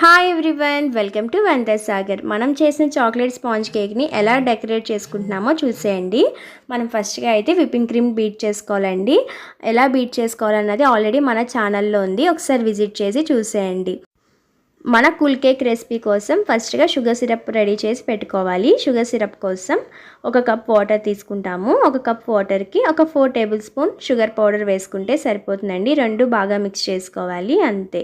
Hi everyone, welcome to wonder Sagar. మనం చేసిన chocolate sponge కేక్ని ఎలా డెకరేట్ చేసుకుంటున్నామో చూసేయండి. మనం ఫస్ట్గా అయితే విప్పింగ్ క్రీమ్ బీట్ చేసుకోవాలండి. ఎలా బీట్ చేసుకోవాలన్నది ఆల్రెడీ మన ఛానల్లో ఉంది, ఒకసారి విజిట్ చేసి చూసేయండి. మన కూల్ కేక్ రెసిపీ కోసం ఫస్ట్గా షుగర్ సిరప్ రెడీ చేసి పెట్టుకోవాలి. షుగర్ సిరప్ కోసం 1 కప్ వాటర్ తీసుకుంటాము. 1 కప్ వాటర్కి ఒక 4 టేబుల్ స్పూన్ షుగర్ పౌడర్ వేసుకుంటే సరిపోతుందండి. రెండు బాగా మిక్స్ చేసుకోవాలి, అంతే.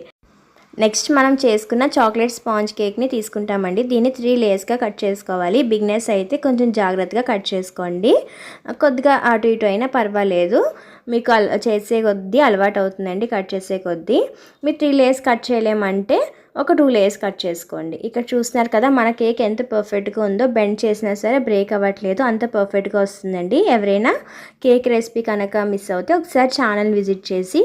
నెక్స్ట్ మనం చేసుకున్న చాక్లెట్ స్పాంజ్ కేక్ని తీసుకుంటామండి. దీన్ని 3 లేయర్స్గా కట్ చేసుకోవాలి. బిగినర్స్ అయితే కొంచెం జాగ్రత్తగా కట్ చేసుకోండి. కొద్దిగా అటు ఇటు అయినా పర్వాలేదు, మీకు చేసే కొద్దీ అలవాటు అవుతుందండి. కట్ చేసే కొద్దీ మీరు 3 లేయర్స్ కట్ చేయలేమంటే ఒక 2 లేయర్స్ కట్ చేసుకోండి. ఇక్కడ చూస్తున్నారు కదా మన కేక్ ఎంత పర్ఫెక్ట్గా ఉందో. బెండ్ చేసినా సరే బ్రేక్ అవ్వట్లేదు, అంత పర్ఫెక్ట్గా వస్తుందండి. ఎవరైనా కేక్ రెసిపీ కనుక మిస్ అవుతే ఒకసారి ఛానల్ విజిట్ చేసి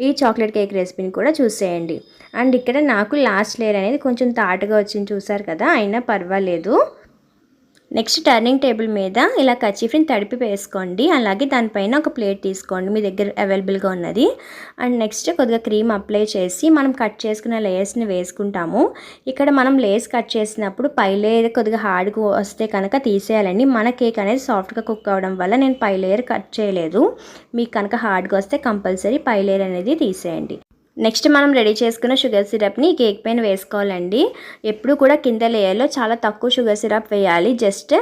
ఈ చాక్లెట్ కేక్ రెసిపీని కూడా చూసేయండి. అండ్ ఇక్కడ నాకు లాస్ట్ లేయర్ అనేది కొంచెం తాటుగా వచ్చింది, చూసారు కదా, అయినా పర్వాలేదు. నెక్స్ట్ టర్నింగ్ టేబుల్ మీద ఇలా కర్చీఫ్ని తడిపి వేసుకోండి. అలాగే దానిపైన ఒక ప్లేట్ తీసుకోండి మీ దగ్గర అవైలబుల్గా ఉన్నది. అండ్ నెక్స్ట్ కొద్దిగా క్రీమ్ అప్లై చేసి మనం కట్ చేసుకున్న లేయర్స్ని వేసుకుంటాము. ఇక్కడ మనం లేయర్స్ కట్ చేసినప్పుడు పై లేయర్ కొద్దిగా హార్డ్గా వస్తే కనుక తీసేయాలండి. మన కేక్ అనేది సాఫ్ట్గా కుక్ అవ్వడం వల్ల నేను పై లేయర్ కట్ చేయలేదు. మీకు కనుక హార్డ్గా వస్తే కంపల్సరీ పై లేయర్ అనేది తీసేయండి. నెక్స్ట్ మనం రెడీ చేసుకున్న షుగర్ సిరప్ని కేక్ పైన వేసుకోవాలండి. ఎప్పుడు కూడా కింద లేయర్లో చాలా తక్కువ షుగర్ సిరప్ వేయాలి. జస్ట్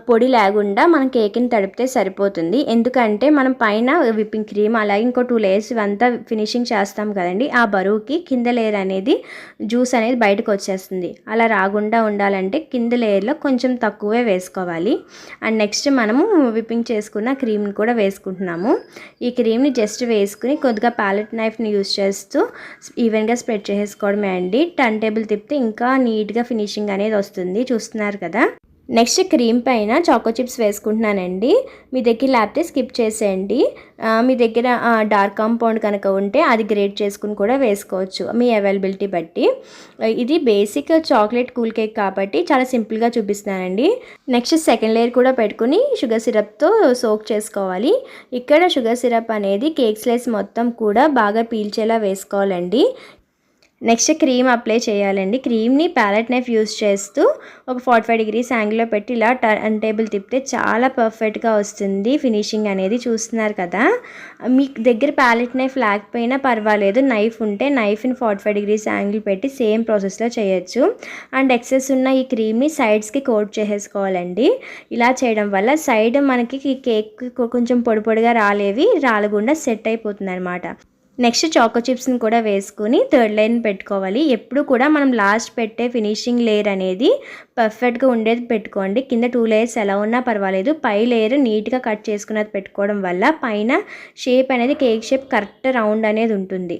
పొడి లేకుండా మనం కేక్ని తడిపితే సరిపోతుంది. ఎందుకంటే మనం పైన విప్పింగ్ క్రీమ్ అలాగే ఇంకో 2 లేయర్స్ ఇవంతా ఫినిషింగ్ చేస్తాం కదండి. ఆ బరువుకి కింద లేయర్ అనేది జ్యూస్ అనేది బయటకు వచ్చేస్తుంది. అలా రాకుండా ఉండాలంటే కింద లేయర్లో కొంచెం తక్కువే వేసుకోవాలి. అండ్ నెక్స్ట్ మనము విప్పింగ్ చేసుకున్న క్రీమ్ని కూడా వేసుకుంటున్నాము. ఈ క్రీమ్ని జస్ట్ వేసుకుని కొద్దిగా ప్యాలెట్ నైఫ్ని యూజ్ చేస్తూ ఈవెన్గా స్ప్రెడ్ చేసుకోవడమే అండి. టర్న్ టేబుల్ తిప్పితే ఇంకా నీట్గా ఫినిషింగ్ అనేది వస్తుంది, చూస్తున్నారు కదా. నెక్స్ట్ క్రీమ్ పైన చాకో చిప్స్ వేసుకుంటున్నానండి. మీ దగ్గర లేకపోతే స్కిప్ చేసేయండి. మీ దగ్గర డార్క్ కాంపౌండ్ కనుక ఉంటే అది గ్రేట్ చేసుకుని కూడా వేసుకోవచ్చు, మీ అవైలబిలిటీ బట్టి. ఇది బేసిక్ చాక్లెట్ కూల్ కేక్ కాబట్టి చాలా సింపుల్గా చూపిస్తున్నానండి. నెక్స్ట్ సెకండ్ లేయర్ కూడా పెట్టుకుని షుగర్ సిరప్తో సోక్ చేసుకోవాలి. ఇక్కడ షుగర్ సిరప్ అనేది కేక్ స్లైస్ మొత్తం కూడా బాగా పీల్చేలా వేసుకోవాలండి. నెక్స్ట్ క్రీమ్ అప్లై చేయాలండి. క్రీమ్ని ప్యాలెట్ నైఫ్ యూజ్ చేస్తూ ఒక 45 డిగ్రీస్ యాంగిల్లో పెట్టి ఇలా టర్న్ టేబుల్ తిప్పితే చాలా పర్ఫెక్ట్గా వస్తుంది ఫినిషింగ్ అనేది, చూస్తున్నారు కదా. మీ దగ్గర ప్యాలెట్ నైఫ్ లేకపోయినా పర్వాలేదు, నైఫ్ ఉంటే నైఫ్ని 45 డిగ్రీస్ యాంగిల్ పెట్టి సేమ్ ప్రాసెస్లో చేయొచ్చు. అండ్ ఎక్సెస్ ఉన్న ఈ క్రీమ్ని సైడ్స్కి కోట్ చేసేసుకోవాలండి. ఇలా చేయడం వల్ల సైడ్ మనకి కేక్ కొంచెం పొడి పొడిగా రాలకుండా సెట్ అయిపోతుంది అనమాట. నెక్స్ట్ చాకో చిప్స్ని కూడా వేసుకుని 3rd లేయర్ని పెట్టుకోవాలి. ఎప్పుడు కూడా మనం లాస్ట్ పెట్టే ఫినిషింగ్ లేయర్ అనేది పర్ఫెక్ట్గా ఉండేది పెట్టుకోండి. కింద 2 లేయర్స్ ఎలా ఉన్నా పర్వాలేదు, పై లేయర్ నీట్గా కట్ చేసుకున్నది పెట్టుకోవడం వల్ల పైన షేప్ అనేది కేక్ షేప్ కరెక్ట్ రౌండ్ అనేది ఉంటుంది.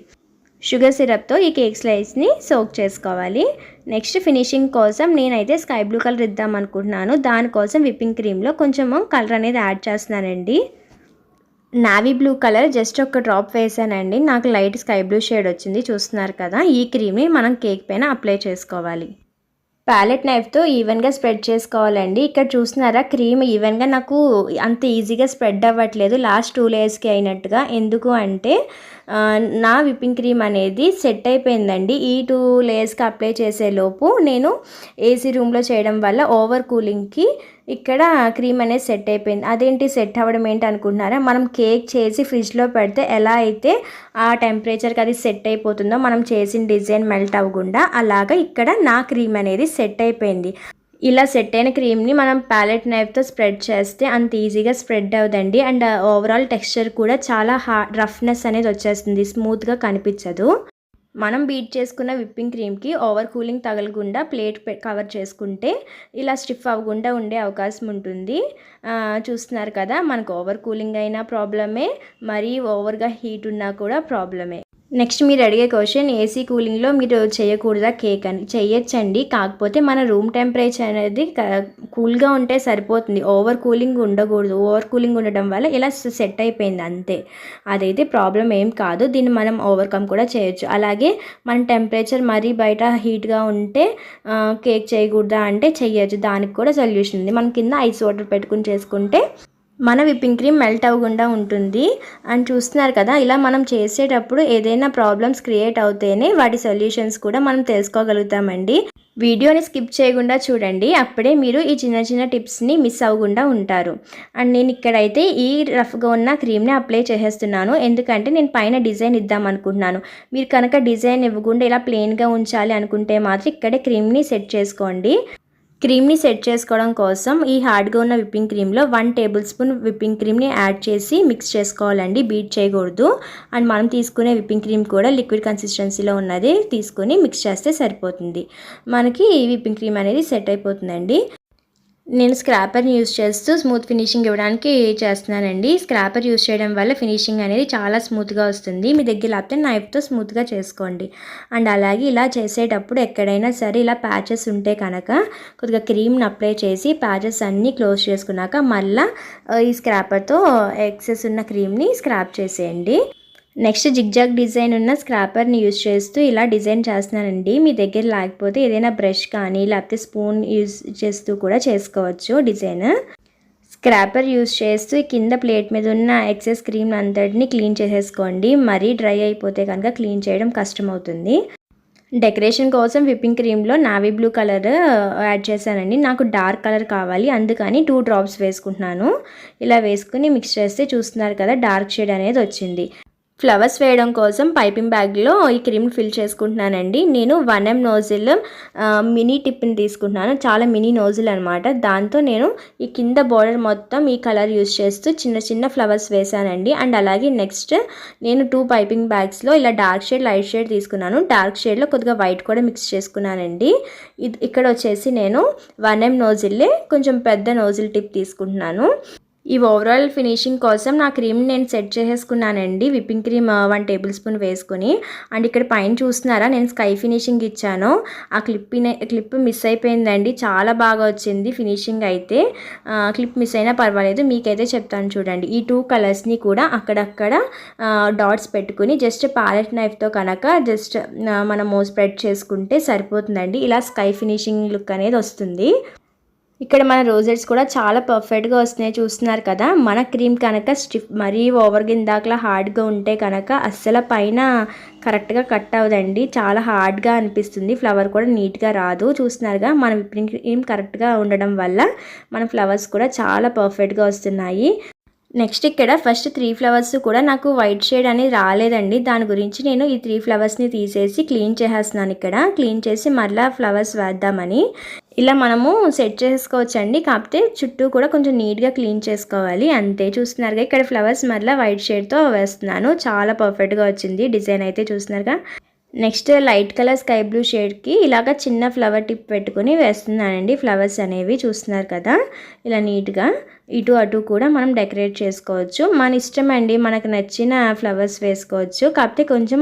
షుగర్ సిరప్తో ఈ కేక్ స్లైస్ని సోక్ చేసుకోవాలి. నెక్స్ట్ ఫినిషింగ్ కోసం నేనైతే స్కై బ్లూ కలర్ ఇద్దాం అనుకుంటున్నాను. దానికోసం విప్పింగ్ క్రీమ్లో కొంచెం కలర్ అనేది యాడ్ చేస్తున్నానండి. నావీ బ్లూ కలర్ జస్ట్ ఒక డ్రాప్ వేసానండి. నాకు లైట్ స్కై బ్లూ షేడ్ వచ్చింది, చూస్తున్నారు కదా. ఈ క్రీమ్ని మనం కేక్ పైన అప్లై చేసుకోవాలి. ప్యాలెట్ నైఫ్తో ఈవెన్గా స్ప్రెడ్ చేసుకోవాలండి. ఇక్కడ చూస్తున్నారా క్రీమ్ ఈవెన్గా నాకు అంత ఈజీగా స్ప్రెడ్ అవ్వట్లేదు లాస్ట్ 2 లేయర్స్కి అయినట్టుగా. ఎందుకు అంటే నా విప్పింగ్ క్రీమ్ అనేది సెట్ అయిపోయిందండి. ఈ 2 లేయర్స్కి అప్లై చేసేలోపు నేను ఏసీ రూమ్లో చేయడం వల్ల ఓవర్ కూలింగ్కి ఇక్కడ క్రీమ్ అనేది సెట్ అయిపోయింది. అదేంటి సెట్ అవ్వడం ఏంటి అనుకుంటున్నారా, మనం కేక్ చేసి ఫ్రిడ్జ్లో పెడితే ఎలా అయితే ఆ టెంపరేచర్కి అది సెట్ అయిపోతుందో మనం చేసిన డిజైన్ మెల్ట్ అవ్వకుండా, అలాగా ఇక్కడ నా క్రీమ్ అనేది సెట్ అయిపోయింది. ఇలా సెట్ అయిన క్రీమ్ని మనం ప్యాలెట్ నైఫ్తో స్ప్రెడ్ చేస్తే అంత ఈజీగా స్ప్రెడ్ అవుదండి. అండ్ ఓవరాల్ టెక్స్చర్ కూడా చాలా రఫ్నెస్ అనేది వచ్చేస్తుంది, స్మూత్గా కనిపించదు. మనం బీట్ చేసుకున్న విప్పింగ్ క్రీమ్కి ఓవర్ కూలింగ్ తగలకుండా ప్లేట్ కవర్ చేసుకుంటే ఇలా స్టిఫ్ అవ్వకుండా ఉండే అవకాశం ఉంటుంది. చూస్తున్నారు కదా, మనకు ఓవర్ కూలింగ్ అయినా ప్రాబ్లమే, మరీ ఓవర్గా హీట్ ఉన్నా కూడా ప్రాబ్లమే. నెక్స్ట్ మీరు అడిగే క్వశ్చన్, ఏసీ కూలింగ్లో మీరు చేయకూడదా కేక్ అని. చేయొచ్చండి, కాకపోతే మన రూమ్ టెంపరేచర్ అనేది కూల్గా ఉంటే సరిపోతుంది, ఓవర్ కూలింగ్ ఉండకూడదు. ఓవర్ కూలింగ్ ఉండడం వల్ల ఇలా సెట్ అయిపోయింది అంతే, అదైతే ప్రాబ్లం ఏం కాదు. దీన్ని మనం ఓవర్కమ్ కూడా చేయొచ్చు. అలాగే మన టెంపరేచర్ మరీ బయట హీట్గా ఉంటే కేక్ చేయకూడదా అంటే చెయ్యొచ్చు, దానికి కూడా సొల్యూషన్ ఉంది. మనం కింద ఐస్ వాటర్ పెట్టుకుని చేసుకుంటే మన విప్పింగ్ క్రీమ్ మెల్ట్ అవ్వకుండా ఉంటుంది. అండ్ చూస్తున్నారు కదా, ఇలా మనం చేసేటప్పుడు ఏదైనా ప్రాబ్లమ్స్ క్రియేట్ అవుతేనే వాటి సొల్యూషన్స్ కూడా మనం తెలుసుకోగలుగుతామండి. వీడియోని స్కిప్ చేయకుండా చూడండి, అప్పుడే మీరు ఈ చిన్న చిన్న టిప్స్ని మిస్ అవ్వకుండా ఉంటారు. అండ్ నేను ఇక్కడైతే ఈ రఫ్గా ఉన్న క్రీమ్ని అప్లై చేసేస్తున్నాను, ఎందుకంటే నేను పైన డిజైన్ ఇద్దాం అనుకుంటున్నాను. మీరు కనుక డిజైన్ ఇవ్వకుండా ఇలా ప్లెయిన్గా ఉంచాలి అనుకుంటే మాత్రం ఇక్కడే క్రీమ్ని సెట్ చేసుకోండి. క్రీమ్ని సెట్ చేసుకోవడం కోసం ఈ హార్డ్గా ఉన్న విప్పింగ్ క్రీమ్లో 1 టేబుల్ స్పూన్ విప్పింగ్ క్రీమ్ని యాడ్ చేసి మిక్స్ చేసుకోవాలండి, బీట్ చేయకూడదు. అండ్ మనం తీసుకునే విప్పింగ్ క్రీమ్ కూడా లిక్విడ్ కన్సిస్టెన్సీలో ఉన్నది తీసుకొని మిక్స్ చేస్తే సరిపోతుంది. మనకి విప్పింగ్ క్రీమ్ అనేది సెట్ అయిపోతుందండి. నేను స్క్రాపర్ని యూస్ చేస్తూ స్మూత్ ఫినిషింగ్ ఇవ్వడానికి చేస్తున్నానండి. స్క్రాపర్ యూస్ చేయడం వల్ల ఫినిషింగ్ అనేది చాలా స్మూత్గా వస్తుంది. మీ దగ్గర లేకపోతే నైఫ్తో స్మూత్గా చేసుకోండి. అండ్ అలాగే ఇలా చేసేటప్పుడు ఎక్కడైనా సరే ఇలా ప్యాచెస్ ఉంటే కనుక కొద్దిగా క్రీమ్ని అప్లై చేసి ప్యాచెస్ అన్నీ క్లోజ్ చేసుకున్నాక మళ్ళీ ఈ స్క్రాపర్తో ఎక్సెస్ ఉన్న క్రీమ్ని స్క్రాప్ చేసేయండి. నెక్స్ట్ జిగ్జాగ్ డిజైన్ ఉన్న స్క్రాపర్ని యూజ్ చేస్తూ ఇలా డిజైన్ చేస్తున్నానండి. మీ దగ్గర లేకపోతే ఏదైనా బ్రష్ కానీ లేకపోతే స్పూన్ యూజ్ చేస్తూ కూడా చేసుకోవచ్చు డిజైన్. స్క్రాపర్ యూజ్ చేస్తూ కింద ప్లేట్ మీద ఉన్న ఎక్సెస్ క్రీమ్ అంతటిని క్లీన్ చేసేసుకోండి. మరీ డ్రై అయిపోతే కనుక క్లీన్ చేయడం కష్టమవుతుంది. డెకరేషన్ కోసం విప్పింగ్ క్రీమ్లో నావీ బ్లూ కలర్ యాడ్ చేశానండి. నాకు డార్క్ కలర్ కావాలి, అందుకని 2 డ్రాప్స్ వేసుకుంటున్నాను. ఇలా వేసుకుని మిక్స్ చేస్తే చూస్తున్నారు కదా, డార్క్ షేడ్ అనేది వచ్చింది. ఫ్లవర్స్ వేయడం కోసం పైపింగ్ బ్యాగ్లో ఈ క్రీమ్ ఫిల్ చేసుకుంటున్నానండి. నేను 1M నోజిల్ మినీ టిప్ని తీసుకుంటున్నాను, చాలా మినీ నోజిల్ అనమాట. దాంతో నేను ఈ కింద బోర్డర్ మొత్తం ఈ కలర్ యూస్ చేస్తూ చిన్న చిన్న ఫ్లవర్స్ వేసానండి. అండ్ అలాగే నెక్స్ట్ నేను 2 పైపింగ్ బ్యాగ్స్లో ఇలా డార్క్ షేడ్ లైట్ షేడ్ తీసుకున్నాను. డార్క్ షేడ్లో కొద్దిగా వైట్ కూడా మిక్స్ చేసుకున్నానండి. ఇక్కడ వచ్చేసి నేను 1M నోజిల్లే కొంచెం పెద్ద నోజిల్ టిప్ తీసుకుంటున్నాను. ఈ ఓవరాల్ ఫినిషింగ్ కోసం నా క్రీమ్ని నేను సెట్ చేసేసుకున్నానండి. విప్పింగ్ క్రీమ్ 1 టేబుల్ స్పూన్ వేసుకుని. అండ్ ఇక్కడ పైన చూస్తున్నారా, నేను స్కై ఫినిషింగ్ ఇచ్చాను. ఆ క్లిప్ మిస్ అయిపోయిందండి, చాలా బాగా వచ్చింది ఫినిషింగ్ అయితే. క్లిప్ మిస్ అయినా పర్వాలేదు, మీకైతే చెప్తాను చూడండి. ఈ 2 కలర్స్ని కూడా అక్కడక్కడ డాట్స్ పెట్టుకుని జస్ట్ ప్యాలెట్ నైఫ్తో కనుక జస్ట్ మనము స్ప్రెడ్ చేసుకుంటే సరిపోతుందండి. ఇలా స్కై ఫినిషింగ్ లుక్ అనేది వస్తుంది. ఇక్కడ మన రోజెట్స్ కూడా చాలా పర్ఫెక్ట్గా వస్తున్నాయి, చూస్తున్నారు కదా. మన క్రీమ్ కనుక స్టిఫ్ మరీ ఓవర్గా ఇందాకలా హార్డ్గా ఉంటే కనుక అస్సలు పైన కరెక్ట్గా కట్ అవ్వదండి, చాలా హార్డ్గా అనిపిస్తుంది. ఫ్లవర్ కూడా నీట్గా రాదు. చూస్తున్నారుగా, మన విప్పింగ్ క్రీమ్ కరెక్ట్గా ఉండడం వల్ల మన ఫ్లవర్స్ కూడా చాలా పర్ఫెక్ట్గా వస్తున్నాయి. నెక్స్ట్ ఇక్కడ ఫస్ట్ 3 ఫ్లవర్స్ కూడా నాకు వైట్ షేడ్ అనేది రాలేదండి. దాని గురించి నేను ఈ 3 ఫ్లవర్స్ని తీసేసి క్లీన్ చేసేస్తున్నాను. ఇక్కడ క్లీన్ చేసి మళ్ళీ ఫ్లవర్స్ వేద్దామని ఇలా మనము సెట్ చేసుకోవచ్చండి. కాకపోతే చుట్టూ కూడా కొంచెం నీట్గా క్లీన్ చేసుకోవాలి, అంతే. చూస్తున్నారుగా, ఇక్కడ ఫ్లవర్స్ మళ్ళీ వైట్ షేడ్తో వేస్తున్నాను. చాలా పర్ఫెక్ట్గా వచ్చింది డిజైన్ అయితే, చూస్తున్నారుగా. Next light colour sky blue షేడ్కి ఇలాగ చిన్న ఫ్లవర్ టిప్ పెట్టుకుని వేస్తున్నానండి ఫ్లవర్స్ అనేవి, చూస్తున్నారు కదా. ఇలా నీట్గా ఇటు అటు కూడా మనం డెకరేట్ చేసుకోవచ్చు, మన ఇష్టం అండి. మనకు నచ్చిన ఫ్లవర్స్ వేసుకోవచ్చు, కాకపోతే కొంచెం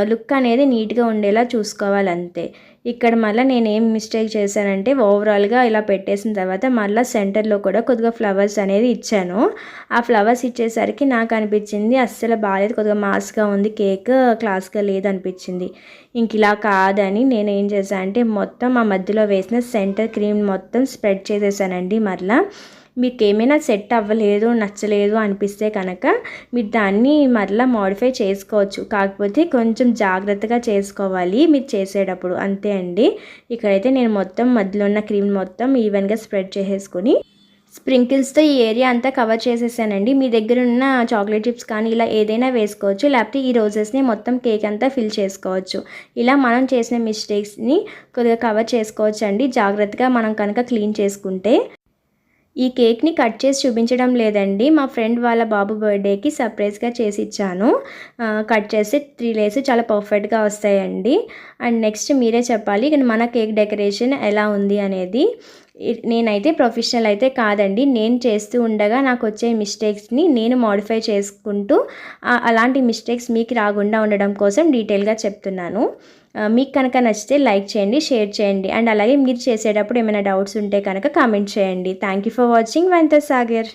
లుక్ అనేది నీట్గా ఉండేలా చూసుకోవాలి, అంతే. ఇక్కడ మళ్ళీ నేను ఏం మిస్టేక్ చేశానంటే ఓవరాల్గా ఇలా పెట్టేసిన తర్వాత మళ్ళీ సెంటర్లో కూడా కొద్దిగా ఫ్లవర్స్ అనేది ఇచ్చాను. ఆ ఫ్లవర్స్ ఇచ్చేసరికి నాకు అనిపించింది అస్సలు బాగాలేదు, కొద్దిగా మాస్గా ఉంది కేక్, క్లాస్గా లేదు అనిపించింది. ఇంక ఇలా కాదని నేను ఏం చేశాను అంటే మొత్తం ఆ మధ్యలో వేసిన సెంటర్ క్రీమ్ మొత్తం స్ప్రెడ్ చేసేసానండి. మళ్ళీ మీకు ఏమైనా సెట్ అవ్వలేదు, నచ్చలేదు అనిపిస్తే కనుక మీరు దాన్ని మరలా మోడిఫై చేసుకోవచ్చు, కాకపోతే కొంచెం జాగ్రత్తగా చేసుకోవాలి మీరు చేసేటప్పుడు, అంతే అండి. ఇక్కడైతే నేను మొత్తం మధ్యలో ఉన్న క్రీమ్ మొత్తం ఈవెన్గా స్ప్రెడ్ చేసేసుకుని స్ప్రింకిల్స్తో ఈ ఏరియా అంతా కవర్ చేసేసానండి. మీ దగ్గర ఉన్న చాక్లెట్ చిప్స్ కానీ ఇలా ఏదైనా వేసుకోవచ్చు, లేకపోతే ఈ రోజెస్ని మొత్తం కేక్ అంతా ఫిల్ చేసుకోవచ్చు. ఇలా మనం చేసిన మిస్టేక్స్ని కొద్దిగా కవర్ చేసుకోవచ్చు అండి, జాగ్రత్తగా మనం కనుక క్లీన్ చేసుకుంటే. ఈ కేక్ని కట్ చేసి చూపించడం లేదండి, మా ఫ్రెండ్ వాళ్ళ బాబు బర్త్డేకి సర్ప్రైజ్గా చేసి ఇచ్చాను. కట్ చేసి 3 లేయర్స్ చాలా పర్ఫెక్ట్గా వస్తాయండి. అండ్ నెక్స్ట్ మీరే చెప్పాలి మన కేక్ డెకరేషన్ ఎలా ఉంది అనేది. నేనైతే ప్రొఫెషనల్ అయితే కాదండి, నేను చేస్తూ ఉండగా నాకు వచ్చే మిస్టేక్స్ని నేను మోడిఫై చేసుకుంటూ అలాంటి మిస్టేక్స్ మీకు రాకుండా ఉండడం కోసం డీటెయిల్గా చెప్తున్నాను. మీకు కనుక నచ్చితే లైక్ చేయండి, షేర్ చేయండి. అండ్ అలాగే మీరు చేసేటప్పుడు ఏమైనా డౌట్స్ ఉంటే కనుక కామెంట్ చేయండి. థ్యాంక్ యూ ఫర్ వాచింగ్ వంత సాగర్.